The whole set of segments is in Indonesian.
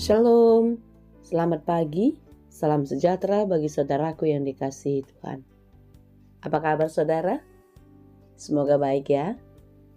Shalom, selamat pagi, salam sejahtera bagi saudaraku yang dikasihi Tuhan. Apa kabar saudara? Semoga baik ya.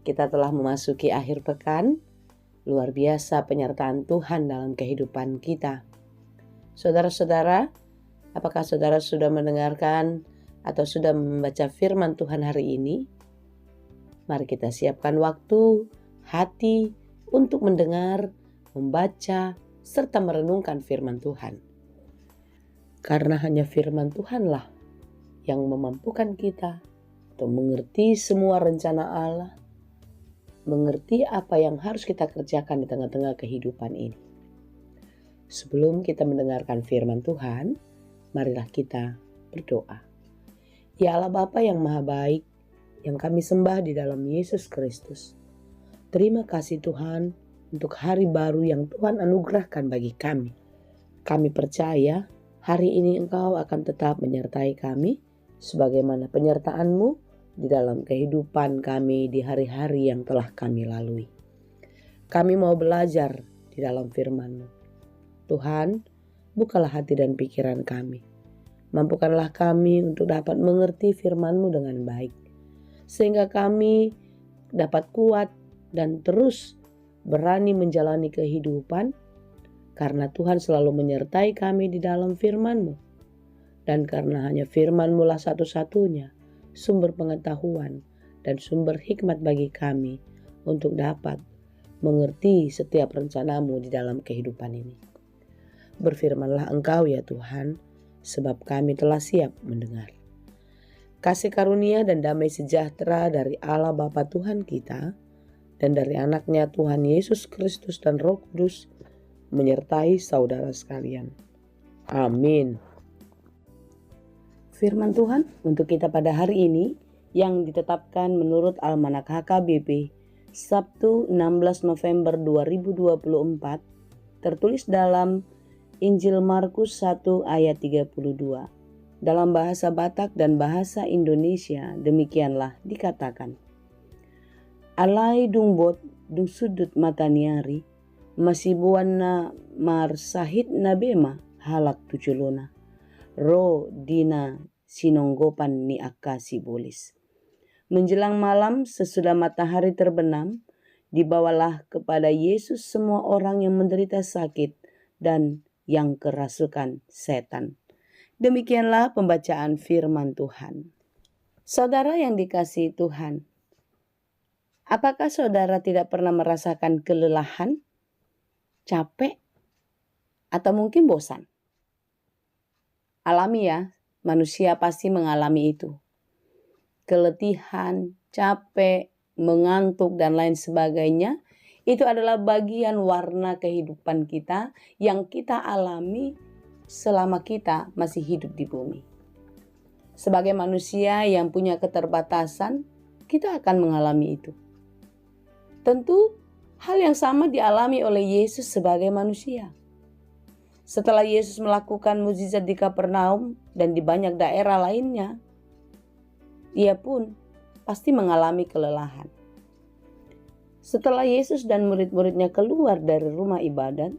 Kita telah memasuki akhir pekan, luar biasa penyertaan Tuhan dalam kehidupan kita. Saudara-saudara, apakah saudara sudah mendengarkan atau sudah membaca firman Tuhan hari ini? Mari kita siapkan waktu, hati untuk mendengar, membaca, serta merenungkan firman Tuhan. Karena hanya firman Tuhanlah yang memampukan kita untuk mengerti semua rencana Allah, mengerti apa yang harus kita kerjakan di tengah-tengah kehidupan ini. Sebelum kita mendengarkan firman Tuhan, marilah kita berdoa. Ya Allah Bapa yang Maha Baik, yang kami sembah di dalam Yesus Kristus. Terima kasih Tuhan untuk hari baru yang Tuhan anugerahkan bagi kami. Kami percaya hari ini Engkau akan tetap menyertai kami sebagaimana penyertaan-Mu di dalam kehidupan kami di hari-hari yang telah kami lalui. Kami mau belajar di dalam firman-Mu. Tuhan, bukalah hati dan pikiran kami. Mampukanlah kami untuk dapat mengerti firman-Mu dengan baik, sehingga kami dapat kuat dan terus berani menjalani kehidupan karena Tuhan selalu menyertai kami di dalam firman-Mu. Dan karena hanya firman-Mu lah satu-satunya sumber pengetahuan dan sumber hikmat bagi kami untuk dapat mengerti setiap rencana-Mu di dalam kehidupan ini. Berfirmanlah Engkau ya Tuhan, sebab kami telah siap mendengar. Kasih karunia dan damai sejahtera dari Allah Bapa Tuhan kita dan dari anaknya Tuhan Yesus Kristus dan Roh Kudus menyertai saudara sekalian. Amin. Firman Tuhan untuk kita pada hari ini yang ditetapkan menurut Almanak HKBP Sabtu 16 November 2024 tertulis dalam Injil Markus 1 ayat 32. Dalam bahasa Batak dan bahasa Indonesia demikianlah dikatakan. Alai dung bot dung sudut mataniari masih buana mar sahid na bema halak tuculona ro dina sinonggopan ni akka sibolis. Menjelang malam sesudah matahari terbenam, dibawalah kepada Yesus semua orang yang menderita sakit dan yang kerasukan setan. Demikianlah pembacaan firman Tuhan. Saudara yang dikasihi Tuhan, apakah saudara tidak pernah merasakan kelelahan, capek, atau mungkin bosan? Alami ya, manusia pasti mengalami itu. Keletihan, capek, mengantuk, dan lain sebagainya, itu adalah bagian warna kehidupan kita yang kita alami selama kita masih hidup di bumi. Sebagai manusia yang punya keterbatasan, kita akan mengalami itu. Tentu hal yang sama dialami oleh Yesus sebagai manusia. Setelah Yesus melakukan mukjizat di Kapernaum dan di banyak daerah lainnya, Ia pun pasti mengalami kelelahan. Setelah Yesus dan murid-muridnya keluar dari rumah ibadat,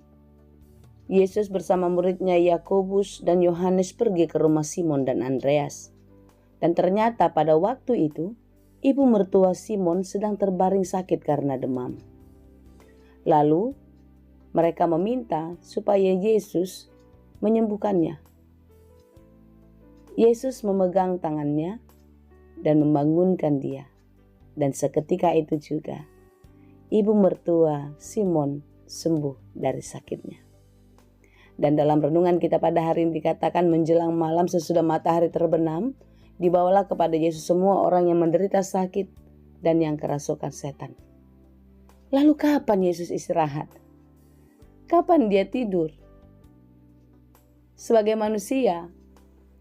Yesus bersama muridnya Yakobus dan Yohanes pergi ke rumah Simon dan Andreas. Dan ternyata pada waktu itu, ibu mertua Simon sedang terbaring sakit karena demam. Lalu mereka meminta supaya Yesus menyembuhkannya. Yesus memegang tangannya dan membangunkan dia. Dan seketika itu juga, ibu mertua Simon sembuh dari sakitnya. Dan dalam renungan kita pada hari ini dikatakan menjelang malam sesudah matahari terbenam, dibawalah kepada Yesus semua orang yang menderita sakit dan yang kerasukan setan. Lalu kapan Yesus istirahat? Kapan dia tidur? Sebagai manusia,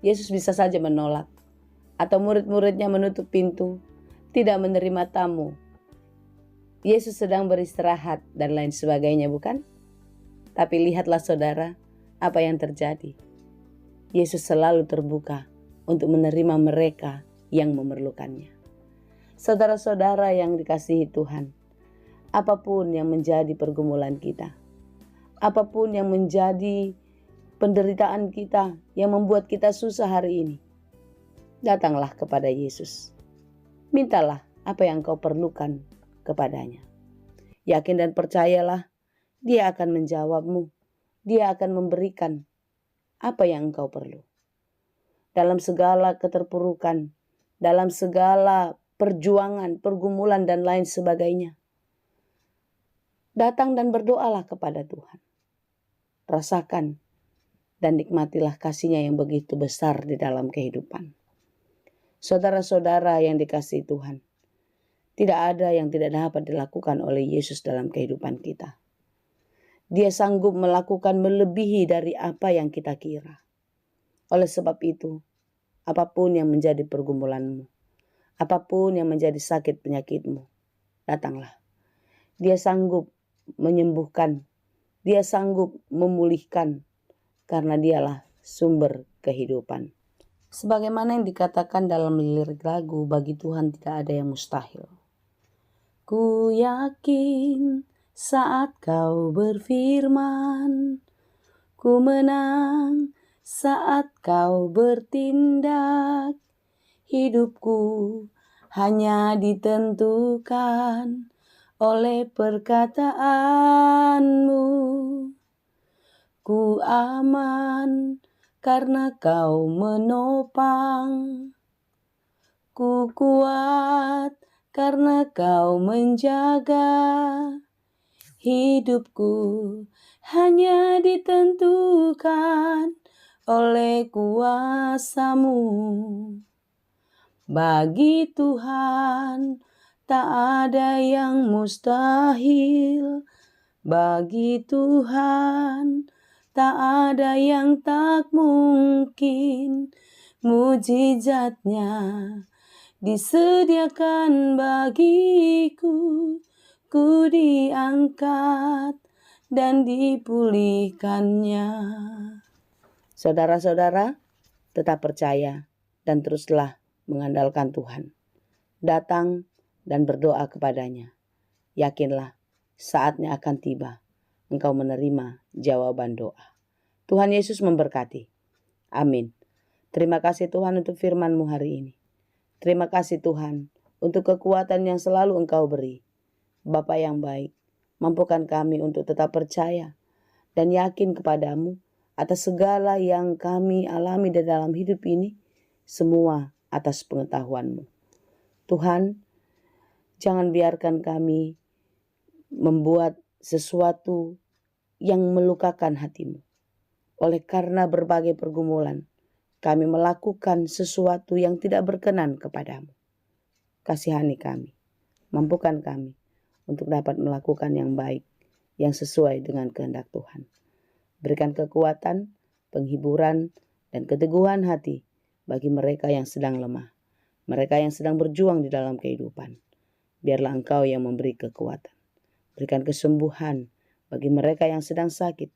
Yesus bisa saja menolak. Atau murid-muridnya menutup pintu, tidak menerima tamu. Yesus sedang beristirahat dan lain sebagainya, bukan? Tapi lihatlah saudara, apa yang terjadi. Yesus selalu terbuka untuk menerima mereka yang memerlukannya. Saudara-saudara yang dikasihi Tuhan, apapun yang menjadi pergumulan kita, apapun yang menjadi penderitaan kita, yang membuat kita susah hari ini, datanglah kepada Yesus. Mintalah apa yang kau perlukan kepadanya. Yakin dan percayalah, Dia akan menjawabmu. Dia akan memberikan apa yang engkau perlu. Dalam segala keterpurukan, dalam segala perjuangan, pergumulan dan lain sebagainya, datang dan berdoalah kepada Tuhan. Rasakan dan nikmatilah kasih-Nya yang begitu besar di dalam kehidupan. Saudara-saudara yang dikasihi Tuhan, tidak ada yang tidak dapat dilakukan oleh Yesus dalam kehidupan kita. Dia sanggup melakukan melebihi dari apa yang kita kira. Oleh sebab itu, apapun yang menjadi pergumulanmu, apapun yang menjadi sakit penyakitmu, datanglah. Dia sanggup menyembuhkan, Dia sanggup memulihkan, karena Dialah sumber kehidupan. Sebagaimana yang dikatakan dalam lirik lagu, bagi Tuhan tidak ada yang mustahil. Ku yakin saat kau berfirman, ku menang saat kau bertindak. Hidupku hanya ditentukan oleh perkataanmu. Ku aman karena kau menopang, ku kuat karena kau menjaga. Hidupku hanya ditentukan oleh kuasa-Mu. Bagi Tuhan tak ada yang mustahil. Bagi Tuhan tak ada yang tak mungkin. Mujizat-Nya disediakan bagiku. Ku diangkat dan dipulihkannya. Saudara-saudara, tetap percaya dan teruslah mengandalkan Tuhan. Datang dan berdoa kepadanya. Yakinlah, saatnya akan tiba. Engkau menerima jawaban doa. Tuhan Yesus memberkati. Amin. Terima kasih Tuhan untuk firman-Mu hari ini. Terima kasih Tuhan untuk kekuatan yang selalu Engkau beri. Bapa yang baik, mampukan kami untuk tetap percaya dan yakin kepadamu atas segala yang kami alami di dalam hidup ini, semua atas pengetahuan-Mu. Tuhan, jangan biarkan kami membuat sesuatu yang melukakan hati-Mu. Oleh karena berbagai pergumulan, kami melakukan sesuatu yang tidak berkenan kepadamu. Kasihani kami, mampukan kami untuk dapat melakukan yang baik, yang sesuai dengan kehendak Tuhan. Berikan kekuatan, penghiburan, dan keteguhan hati bagi mereka yang sedang lemah, mereka yang sedang berjuang di dalam kehidupan. Biarlah Engkau yang memberi kekuatan. Berikan kesembuhan bagi mereka yang sedang sakit.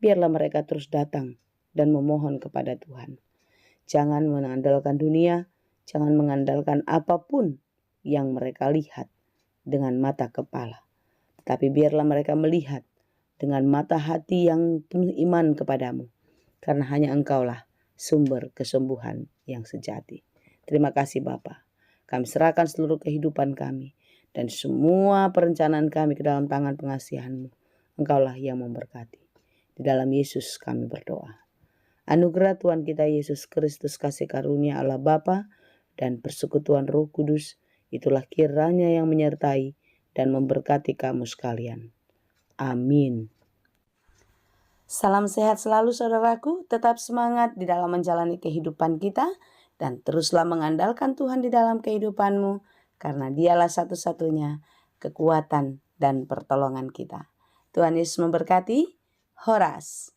Biarlah mereka terus datang dan memohon kepada Tuhan. Jangan mengandalkan dunia, jangan mengandalkan apapun yang mereka lihat dengan mata kepala. Tapi biarlah mereka melihat dengan mata hati yang penuh iman kepadamu. Karena hanya Engkaulah sumber kesembuhan yang sejati. Terima kasih Bapa. Kami serahkan seluruh kehidupan kami dan semua perencanaan kami ke dalam tangan pengasihan-Mu. Engkaulah yang memberkati. Di dalam Yesus kami berdoa. Anugerah Tuhan kita Yesus Kristus, kasih karunia Allah Bapa dan persekutuan Roh Kudus, itulah kiranya yang menyertai dan memberkati kamu sekalian. Amin. Salam sehat selalu saudaraku, tetap semangat di dalam menjalani kehidupan kita dan teruslah mengandalkan Tuhan di dalam kehidupanmu karena Dialah satu-satunya kekuatan dan pertolongan kita. Tuhan Yesus memberkati. Horas.